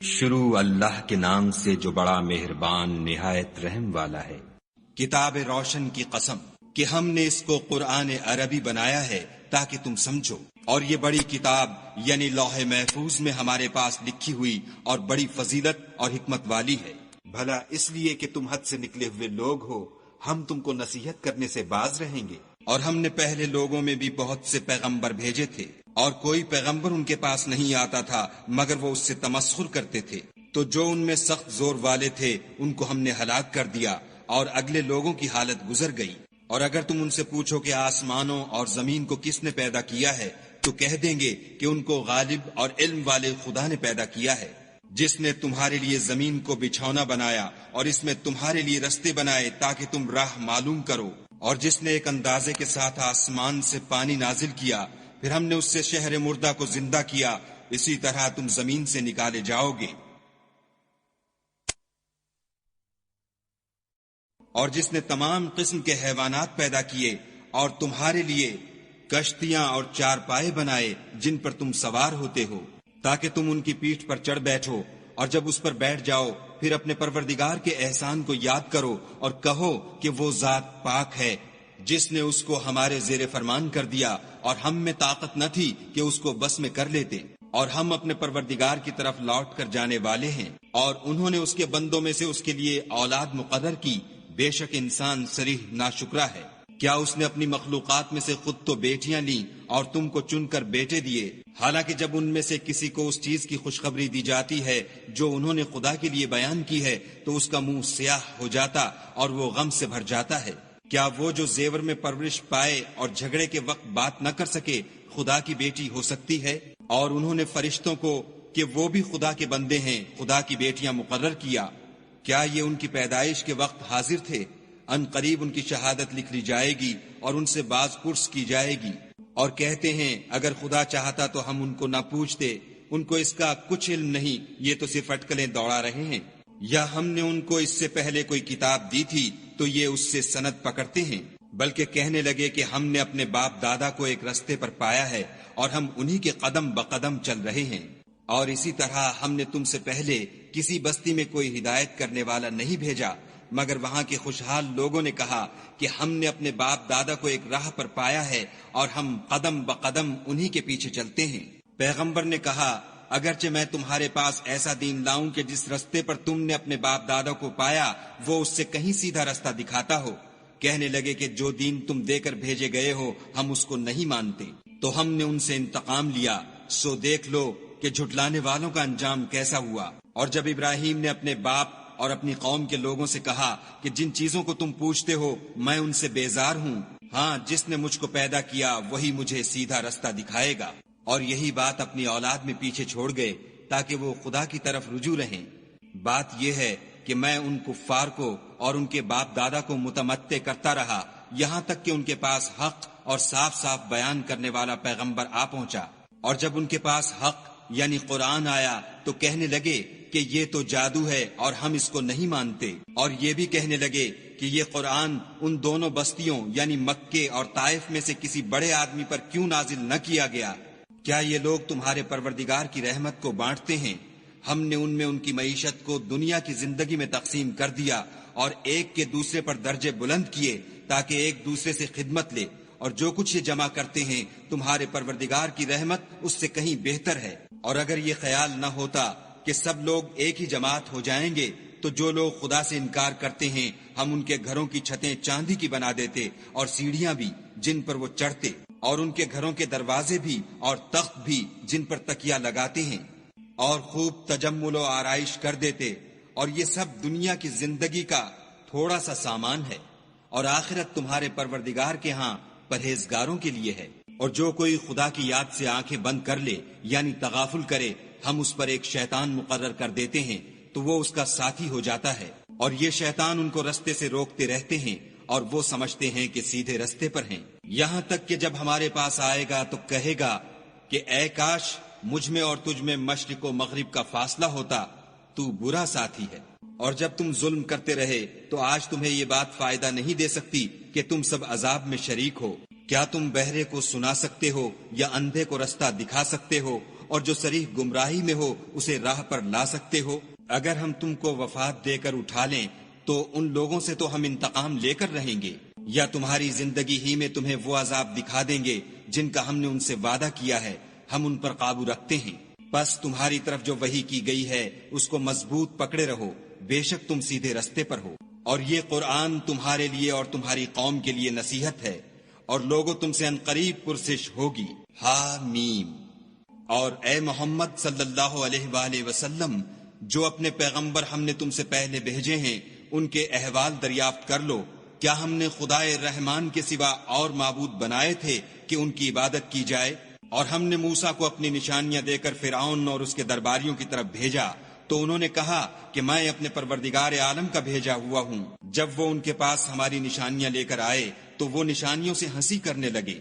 شروع اللہ کے نام سے جو بڑا مہربان نہایت رحم والا ہے۔ کتاب روشن کی قسم کہ ہم نے اس کو قرآن عربی بنایا ہے تاکہ تم سمجھو، اور یہ بڑی کتاب یعنی لوح محفوظ میں ہمارے پاس لکھی ہوئی اور بڑی فضیلت اور حکمت والی ہے۔ بھلا اس لیے کہ تم حد سے نکلے ہوئے لوگ ہو، ہم تم کو نصیحت کرنے سے باز رہیں گے۔ اور ہم نے پہلے لوگوں میں بھی بہت سے پیغمبر بھیجے تھے، اور کوئی پیغمبر ان کے پاس نہیں آتا تھا مگر وہ اس سے تمسخر کرتے تھے، تو جو ان میں سخت زور والے تھے ان کو ہم نے ہلاک کر دیا، اور اگلے لوگوں کی حالت گزر گئی۔ اور اگر تم ان سے پوچھو کہ آسمانوں اور زمین کو کس نے پیدا کیا ہے، تو کہہ دیں گے کہ ان کو غالب اور علم والے خدا نے پیدا کیا ہے، جس نے تمہارے لیے زمین کو بچھونا بنایا اور اس میں تمہارے لیے رستے بنائے تاکہ تم راہ معلوم کرو، اور جس نے ایک اندازے کے ساتھ آسمان سے پانی نازل کیا، پھر ہم نے اس سے شہر مردہ کو زندہ کیا، اسی طرح تم زمین سے نکالے جاؤ گے۔ اور جس نے تمام قسم کے حیوانات پیدا کیے اور تمہارے لیے کشتیاں اور چارپائے بنائے جن پر تم سوار ہوتے ہو تاکہ تم ان کی پیٹھ پر چڑھ بیٹھو، اور جب اس پر بیٹھ جاؤ پھر اپنے پروردگار کے احسان کو یاد کرو اور کہو کہ وہ ذات پاک ہے جس نے اس کو ہمارے زیر فرمان کر دیا، اور ہم میں طاقت نہ تھی کہ اس کو بس میں کر لیتے، اور ہم اپنے پروردگار کی طرف لوٹ کر جانے والے ہیں۔ اور انہوں نے اس کے بندوں میں سے اس کے لیے اولاد مقرر کی، بے شک انسان صریح ناشکرا ہے۔ کیا اس نے اپنی مخلوقات میں سے خود تو بیٹیاں لیں اور تم کو چن کر بیٹے دیے، حالانکہ جب ان میں سے کسی کو اس چیز کی خوشخبری دی جاتی ہے جو انہوں نے خدا کے لیے بیان کی ہے تو اس کا منہ سیاہ ہو جاتا اور وہ غم سے بھر جاتا ہے۔ کیا وہ جو زیور میں پرورش پائے اور جھگڑے کے وقت بات نہ کر سکے خدا کی بیٹی ہو سکتی ہے؟ اور انہوں نے فرشتوں کو کہ وہ بھی خدا کے بندے ہیں خدا کی بیٹیاں مقرر کیا۔ کیا یہ ان کی پیدائش کے وقت حاضر تھے؟ ان قریب ان کی شہادت لکھ لی جائے گی اور ان سے باز پرس کی جائے گی، اور کہتے ہیں اگر خدا چاہتا تو ہم ان کو نہ پوچھتے، ان کو اس کا کچھ علم نہیں، یہ تو صرف اٹکلیں دوڑا رہے ہیں۔ یا ہم نے ان کو اس سے پہلے کوئی کتاب دی تھی تو یہ اس سے سند پکڑتے ہیں، بلکہ کہنے لگے کہ ہم نے اپنے باپ دادا کو ایک رستے پر پایا ہے اور ہم انہی کے قدم بقدم چل رہے ہیں۔ اور اسی طرح ہم نے تم سے پہلے کسی بستی میں کوئی ہدایت کرنے والا نہیں بھیجا مگر وہاں کے خوشحال لوگوں نے کہا کہ ہم نے اپنے باپ دادا کو ایک راہ پر پایا ہے اور ہم قدم بقدم انہی کے پیچھے چلتے ہیں۔ پیغمبر نے کہا اگرچہ میں تمہارے پاس ایسا دین لاؤں کہ جس رستے پر تم نے اپنے باپ دادا کو پایا وہ اس سے کہیں سیدھا رستہ دکھاتا ہو، کہنے لگے کہ جو دین تم دے کر بھیجے گئے ہو ہم اس کو نہیں مانتے، تو ہم نے ان سے انتقام لیا، سو دیکھ لو کہ جھٹلانے والوں کا انجام کیسا ہوا۔ اور جب ابراہیم نے اپنے باپ اور اپنی قوم کے لوگوں سے کہا کہ جن چیزوں کو تم پوچھتے ہو میں ان سے بیزار ہوں، ہاں جس نے مجھ کو پیدا کیا وہی مجھے سیدھا رستہ دکھائے گا، اور یہی بات اپنی اولاد میں پیچھے چھوڑ گئے تاکہ وہ خدا کی طرف رجوع رہیں۔ بات یہ ہے کہ میں ان کفار کو اور ان کے باپ دادا کو متمتع کرتا رہا یہاں تک کہ ان کے پاس حق اور صاف صاف بیان کرنے والا پیغمبر آ پہنچا، اور جب ان کے پاس حق یعنی قرآن آیا تو کہنے لگے کہ یہ تو جادو ہے اور ہم اس کو نہیں مانتے، اور یہ بھی کہنے لگے کہ یہ قرآن ان دونوں بستیوں یعنی مکے اور طائف میں سے کسی بڑے آدمی پر کیوں نازل نہ کیا گیا؟ کیا یہ لوگ تمہارے پروردگار کی رحمت کو بانٹتے ہیں؟ ہم نے ان میں ان کی معیشت کو دنیا کی زندگی میں تقسیم کر دیا اور ایک کے دوسرے پر درجے بلند کیے تاکہ ایک دوسرے سے خدمت لے، اور جو کچھ یہ جمع کرتے ہیں تمہارے پروردگار کی رحمت اس سے کہیں بہتر ہے۔ اور اگر یہ خیال نہ ہوتا کہ سب لوگ ایک ہی جماعت ہو جائیں گے تو جو لوگ خدا سے انکار کرتے ہیں ہم ان کے گھروں کی چھتیں چاندی کی بنا دیتے اور سیڑھیاں بھی جن پر وہ چڑھتے، اور ان کے گھروں کے دروازے بھی اور تخت بھی جن پر تکیہ لگاتے ہیں، اور خوب تجمل و آرائش کر دیتے، اور یہ سب دنیا کی زندگی کا تھوڑا سا سامان ہے، اور آخرت تمہارے پروردگار کے ہاں پرہیزگاروں کے لیے ہے۔ اور جو کوئی خدا کی یاد سے آنکھیں بند کر لے یعنی تغافل کرے ہم اس پر ایک شیطان مقرر کر دیتے ہیں تو وہ اس کا ساتھی ہو جاتا ہے، اور یہ شیطان ان کو رستے سے روکتے رہتے ہیں اور وہ سمجھتے ہیں کہ سیدھے رستے پر ہیں، یہاں تک کہ جب ہمارے پاس آئے گا تو کہے گا کہ اے کاش مجھ میں اور تجھ میں مشرق و مغرب کا فاصلہ ہوتا، تو برا ساتھی ہے۔ اور جب تم ظلم کرتے رہے تو آج تمہیں یہ بات فائدہ نہیں دے سکتی کہ تم سب عذاب میں شریک ہو۔ کیا تم بہرے کو سنا سکتے ہو یا اندھے کو رستہ دکھا سکتے ہو؟ اور جو صریح گمراہی میں ہو اسے راہ پر لا سکتے ہو؟ اگر ہم تم کو وفات دے کر اٹھا لیں تو ان لوگوں سے تو ہم انتقام لے کر رہیں گے، یا تمہاری زندگی ہی میں تمہیں وہ عذاب دکھا دیں گے جن کا ہم نے ان سے وعدہ کیا ہے، ہم ان پر قابو رکھتے ہیں۔ بس تمہاری طرف جو وحی کی گئی ہے اس کو مضبوط پکڑے رہو، بے شک تم سیدھے رستے پر ہو۔ اور یہ قرآن تمہارے لیے اور تمہاری قوم کے لیے نصیحت ہے، اور لوگوں تم سے عنقریب پرسش ہوگی۔ حامیم۔ اور اے محمد صلی اللہ علیہ وآلہ وسلم، جو اپنے پیغمبر ہم نے تم سے پہلے بھیجے ہیں ان کے احوال دریافت کر لو۔ کیا ہم نے خدائے رحمان کے سوا اور معبود بنائے تھے کہ ان کی عبادت کی جائے؟ اور ہم نے موسیٰ کو اپنی نشانیاں دے کر فرعون اور اس کے درباریوں کی طرف بھیجا، تو انہوں نے کہا کہ میں اپنے پروردگار عالم کا بھیجا ہوا ہوں۔ جب وہ ان کے پاس ہماری نشانیاں لے کر آئے تو وہ نشانیوں سے ہنسی کرنے لگے،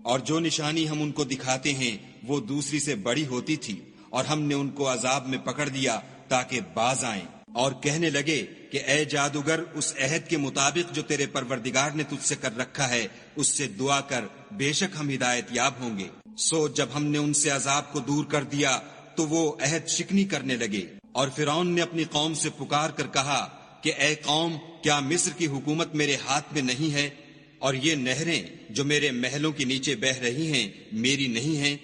اور جو نشانی ہم ان کو دکھاتے ہیں وہ دوسری سے بڑی ہوتی تھی، اور ہم نے ان کو عذاب میں پکڑ دیا تاکہ باز آئیں، اور کہنے لگے کہ اے جادوگر، اس عہد کے مطابق جو تیرے پروردگار نے تجھ سے کر رکھا ہے اس سے دعا کر، بے شک ہم ہدایت یاب ہوں گے۔ سو جب ہم نے ان سے عذاب کو دور کر دیا تو وہ عہد شکنی کرنے لگے، اور فرعون نے اپنی قوم سے پکار کر کہا کہ اے قوم، کیا مصر کی حکومت میرے ہاتھ میں نہیں ہے، اور یہ نہریں جو میرے محلوں کے نیچے بہہ رہی ہیں میری نہیں ہیں؟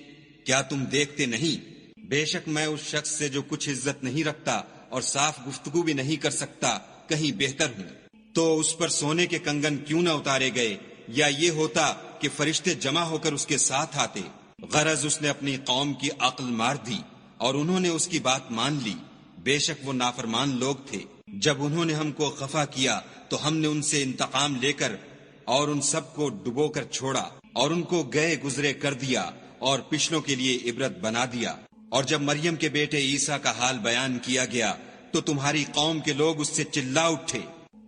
کیا تم دیکھتے نہیں؟ بے شک میں اس شخص سے جو کچھ عزت نہیں رکھتا اور صاف گفتگو بھی نہیں کر سکتا کہیں بہتر ہوں۔ تو اس پر سونے کے کنگن کیوں نہ اتارے گئے، یا یہ ہوتا کہ فرشتے جمع ہو کر اس کے ساتھ آتے؟ غرض اس نے اپنی قوم کی عقل مار دی اور انہوں نے اس کی بات مان لی، بے شک وہ نافرمان لوگ تھے۔ جب انہوں نے ہم کو خفا کیا تو ہم نے ان سے انتقام لے کر اور ان سب کو ڈبو کر چھوڑا، اور ان کو گئے گزرے کر دیا اور پچھلوں کے لیے عبرت بنا دیا۔ اور جب مریم کے بیٹے عیسیٰ کا حال بیان کیا گیا تو تمہاری قوم کے لوگ اس سے چلا اٹھے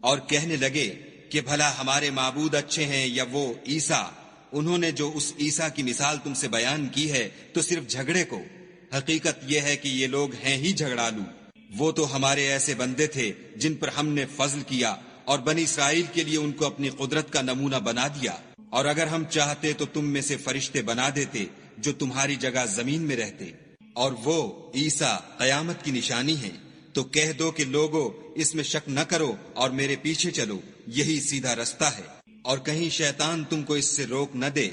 اور کہنے لگے کہ بھلا ہمارے معبود اچھے ہیں یا وہ عیسیٰ؟ انہوں نے جو اس عیسیٰ کی مثال تم سے بیان کی ہے تو صرف جھگڑے کو۔ حقیقت یہ ہے کہ یہ لوگ ہیں ہی جھگڑالو۔ وہ تو ہمارے ایسے بندے تھے جن پر ہم نے فضل کیا، اور بنی اسرائیل کے لیے ان کو اپنی قدرت کا نمونہ بنا دیا۔ اور اگر ہم چاہتے تو تم میں سے فرشتے بنا دیتے جو تمہاری جگہ زمین میں رہتے، اور وہ عیسیٰ قیامت کی نشانی ہے۔ تو کہہ دو کہ لوگو اس میں شک نہ کرو اور میرے پیچھے چلو، یہی سیدھا رستہ ہے، اور کہیں شیطان تم کو اس سے روک نہ دے،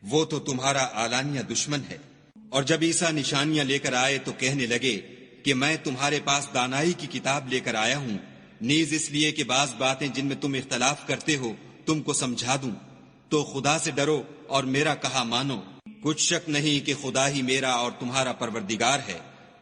وہ تو تمہارا اعلانیہ دشمن ہے۔ اور جب عیسیٰ نشانیاں لے کر آئے تو کہنے لگے کہ میں تمہارے پاس دانائی کی کتاب لے کر آیا ہوں، نیز اس لیے کہ بعض باتیں جن میں تم اختلاف کرتے ہو تم کو سمجھا دوں۔ تو خدا سے ڈرو اور میرا کہا مانو، کچھ شک نہیں کہ خدا ہی میرا اور تمہارا پروردگار ہے،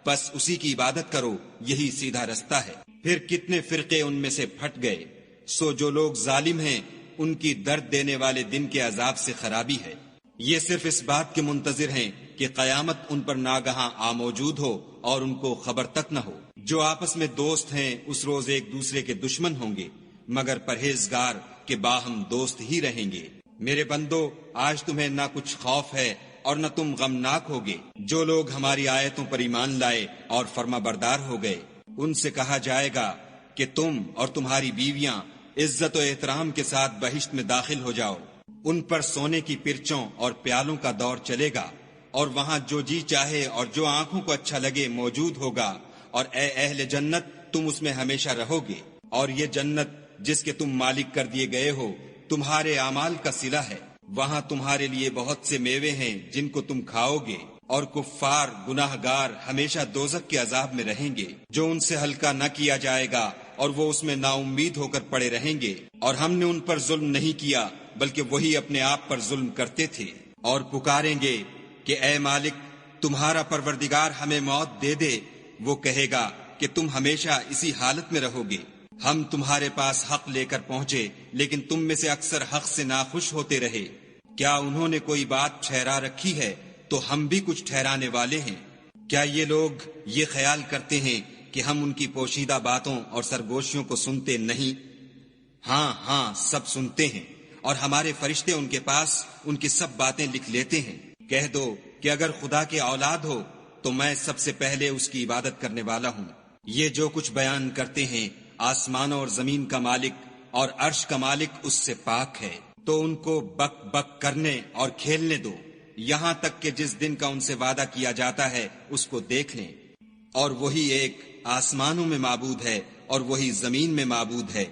بس اسی کی عبادت کرو، یہی سیدھا رستہ ہے۔ پھر کتنے فرقے ان میں سے پھٹ گئے۔ سو جو لوگ ظالم ہیں ان کی درد دینے والے دن کے عذاب سے خرابی ہے۔ یہ صرف اس بات کے منتظر ہیں کہ قیامت ان پر ناگہاں آ موجود ہو اور ان کو خبر تک نہ ہو۔ جو آپس میں دوست ہیں اس روز ایک دوسرے کے دشمن ہوں گے، مگر پرہیزگار کے باہم دوست ہی رہیں گے۔ میرے بندو، آج تمہیں نہ کچھ خوف ہے اور نہ تم غمناک ہوگے۔ جو لوگ ہماری آیتوں پر ایمان لائے اور فرما بردار ہو گئے، ان سے کہا جائے گا کہ تم اور تمہاری بیویاں عزت و احترام کے ساتھ بہشت میں داخل ہو جاؤ۔ ان پر سونے کی پرچوں اور پیالوں کا دور چلے گا، اور وہاں جو جی چاہے اور جو آنکھوں کو اچھا لگے موجود ہوگا، اور اے اہل جنت تم اس میں ہمیشہ رہو گے۔ اور یہ جنت جس کے تم مالک کر دیے گئے ہو تمہارے اعمال کا صلہ ہے، وہاں تمہارے لیے بہت سے میوے ہیں جن کو تم کھاؤ گے، اور کفار گناہ گار ہمیشہ دوزخ کے عذاب میں رہیں گے جو ان سے ہلکا نہ کیا جائے گا، اور وہ اس میں نا امید ہو کر پڑے رہیں گے۔ اور ہم نے ان پر ظلم نہیں کیا بلکہ وہی اپنے آپ پر ظلم کرتے تھے۔ اور پکاریں گے کہ اے مالک تمہارا پروردگار ہمیں موت دے دے، وہ کہے گا کہ تم ہمیشہ اسی حالت میں رہو گے۔ ہم تمہارے پاس حق لے کر پہنچے لیکن تم میں سے اکثر حق سے ناخوش ہوتے رہے۔ کیا انہوں نے کوئی بات ٹھہرا رکھی ہے تو ہم بھی کچھ ٹھہرانے والے ہیں۔ کیا یہ لوگ یہ خیال کرتے ہیں کہ ہم ان کی پوشیدہ باتوں اور سرگوشیوں کو سنتے نہیں؟ ہاں ہاں سب سنتے ہیں، اور ہمارے فرشتے ان کے پاس ان کی سب باتیں لکھ لیتے ہیں۔ کہہ دو کہ اگر خدا کے اولاد ہو تو میں سب سے پہلے اس کی عبادت کرنے والا ہوں۔ یہ جو کچھ بیان کرتے ہیں آسمانوں اور زمین کا مالک اور عرش کا مالک اس سے پاک ہے، تو ان کو بک بک کرنے اور کھیلنے دو، یہاں تک کہ جس دن کا ان سے وعدہ کیا جاتا ہے اس کو دیکھ لیں، اور وہی ایک آسمانوں میں معبود ہے اور وہی زمین میں معبود ہے،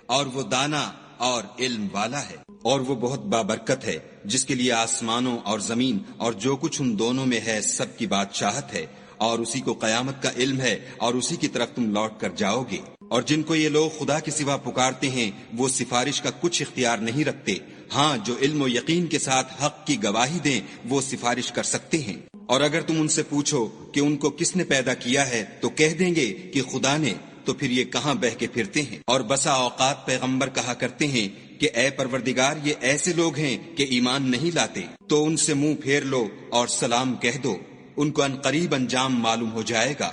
اور وہ دانا اور علم والا ہے، اور وہ بہت بابرکت ہے، جس کے لیے آسمانوں اور زمین اور جو کچھ ان دونوں میں ہے سب کی بادشاہت ہے، اور اسی کو قیامت کا علم ہے، اور اسی کی طرف تم لوٹ کر جاؤ گے۔ اور جن کو یہ لوگ خدا کے سوا پکارتے ہیں وہ سفارش کا کچھ اختیار نہیں رکھتے، ہاں جو علم و یقین کے ساتھ حق کی گواہی دیں وہ سفارش کر سکتے ہیں۔ اور اگر تم ان سے پوچھو کہ ان کو کس نے پیدا کیا ہے تو کہہ دیں گے کہ خدا نے، تو پھر یہ کہاں بہہ کے پھرتے ہیں۔ اور بسا اوقات پیغمبر کہا کرتے ہیں کہ اے پروردگار یہ ایسے لوگ ہیں کہ ایمان نہیں لاتے، تو ان سے منہ پھیر لو اور سلام کہہ دو، ان کو عنقریب انجام معلوم ہو جائے گا۔